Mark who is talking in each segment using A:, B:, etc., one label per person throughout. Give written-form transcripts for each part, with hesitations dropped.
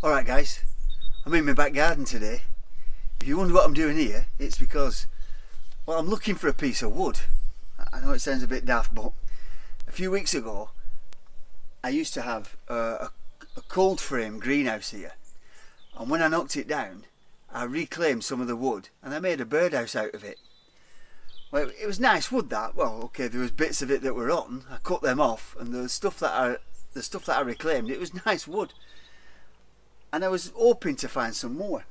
A: Alright guys, I'm in my back garden today. If you wonder what I'm doing here, it's because, well, I'm looking for a piece of wood. I know it sounds a bit daft, but a few weeks ago I used to have a cold frame greenhouse here, and when I knocked it down I reclaimed some of the wood and I made a birdhouse out of it. Well, it was nice wood that. Well, okay, there was bits of it that were rotten. I cut them off, and the stuff that I reclaimed, it was nice wood. And I was hoping to find some more.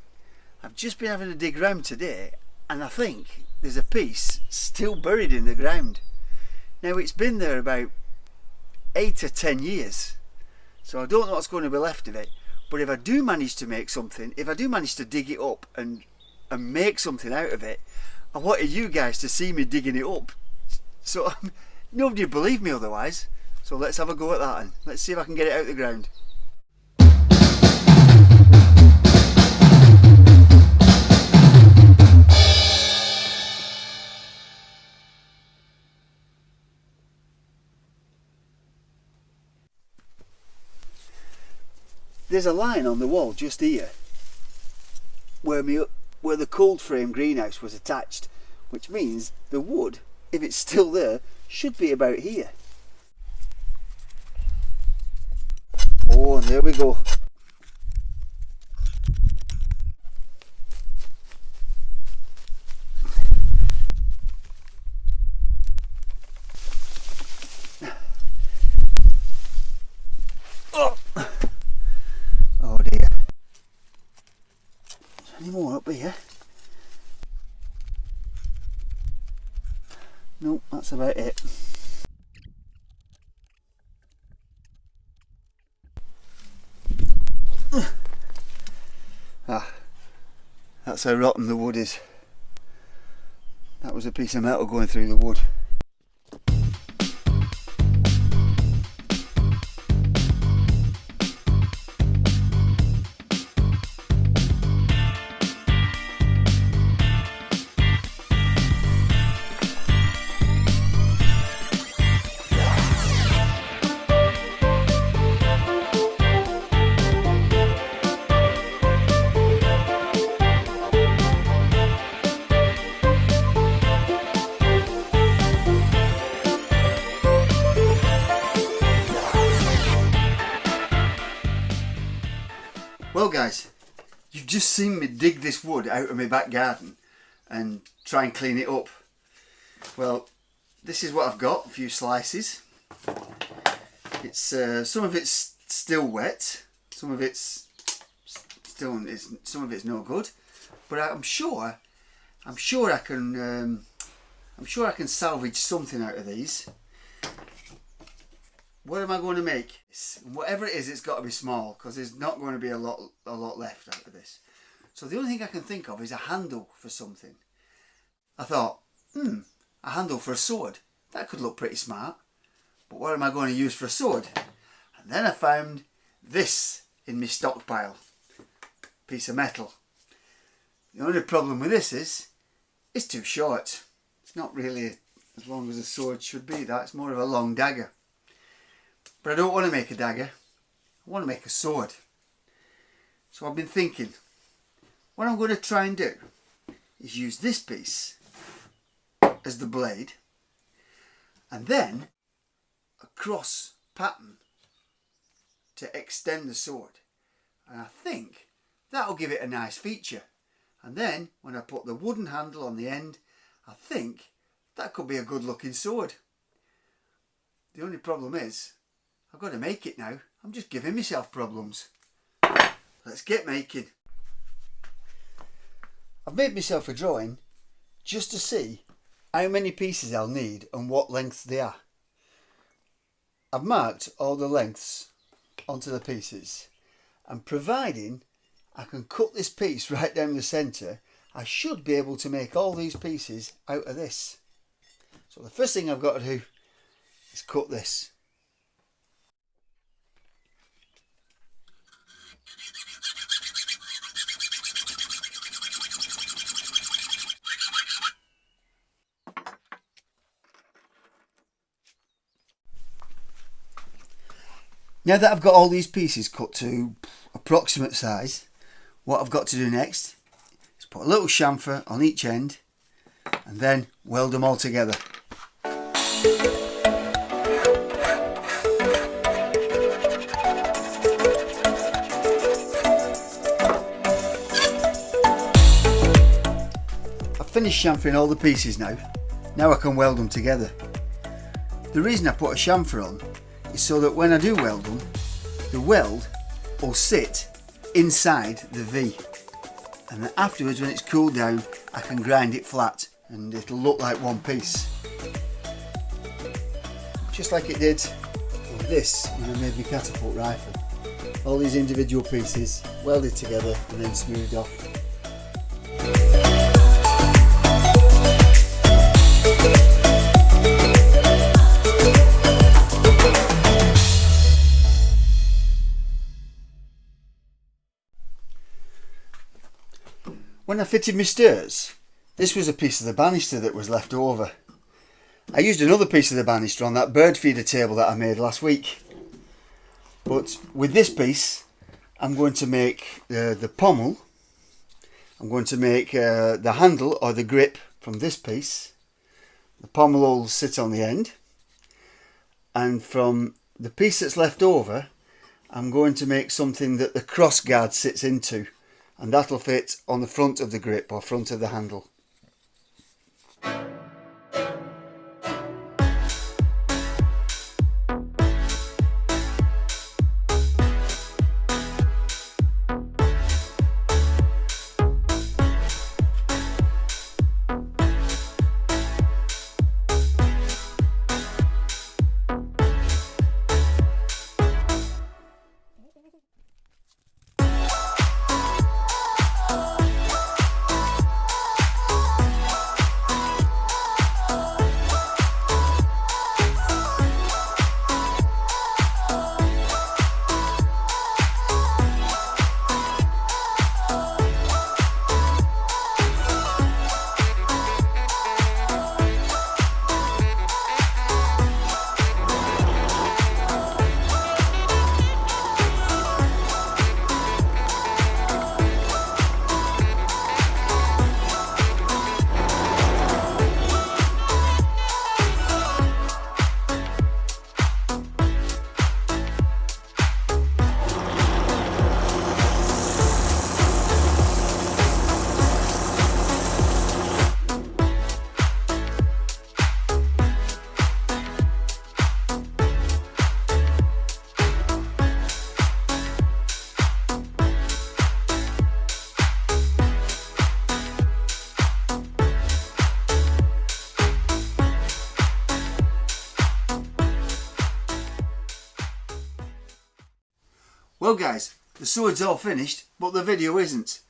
A: I've just been having a dig round today, and I think there's a piece still buried in the ground. Now, it's been there about 8 or 10 years, so I don't know what's going to be left of it. But if I do manage to make something, if I do manage to dig it up and make something out of it, I wanted you guys to see me digging it up. So nobody would believe me otherwise. So let's have a go at that, and let's see if I can get it out of the ground. There's a line on the wall just here where the cold frame greenhouse was attached, which means the wood, if it's still there, should be about here. Oh, and there we go. Oh dear. Is there any more up here? Nope, that's about it. That's how rotten the wood is. That was a piece of metal going through the wood. Well guys, you've just seen me dig this wood out of my back garden and try and clean it up. Well, this is what I've got, a few slices. It's some of it's still wet, some of it's no good, but I'm sure I can salvage something out of these. What am I going to make? Whatever it is, it's got to be small, because there's not going to be a lot left out of this. So the only thing I can think of is a handle for something. I thought, a handle for a sword. That could look pretty smart. But what am I going to use for a sword? And then I found this in my stockpile. Piece of metal. The only problem with this is, it's too short. It's not really as long as a sword should be. That's more of a long dagger. But I don't want to make a dagger, I want to make a sword. So I've been thinking, what I'm going to try and do is use this piece as the blade, and then a cross pattern to extend the sword. And I think that'll give it a nice feature. And then when I put the wooden handle on the end, I think that could be a good looking sword. The only problem is, I've got to make it now. I'm just giving myself problems. Let's get making. I've made myself a drawing just to see how many pieces I'll need and what lengths they are. I've marked all the lengths onto the pieces, and providing I can cut this piece right down the centre, I should be able to make all these pieces out of this. So the first thing I've got to do is cut this. Now that I've got all these pieces cut to approximate size, what I've got to do next is put a little chamfer on each end and then weld them all together. I've finished chamfering all the pieces now. Now I can weld them together. The reason I put a chamfer on is so that when I do weld them, the weld will sit inside the V, and then afterwards when it's cooled down I can grind it flat and it'll look like one piece, just like it did with this when I made my catapult rifle. All these individual pieces welded together and then smoothed off. When I fitted my stairs, this was a piece of the banister that was left over. I used another piece of the banister on that bird feeder table that I made last week. But with this piece, I'm going to make the pommel. I'm going to make the handle or the grip from this piece. The pommel will sit on the end. And from the piece that's left over, I'm going to make something that the cross guard sits into. And that'll fit on the front of the grip or front of the handle. Well guys, the sword's all finished, but the video isn't.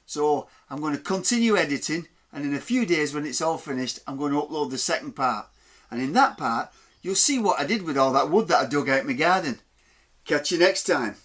A: So I'm going to continue editing, and in a few days when it's all finished, I'm going to upload the second part. And in that part, you'll see what I did with all that wood that I dug out in my garden. Catch you next time.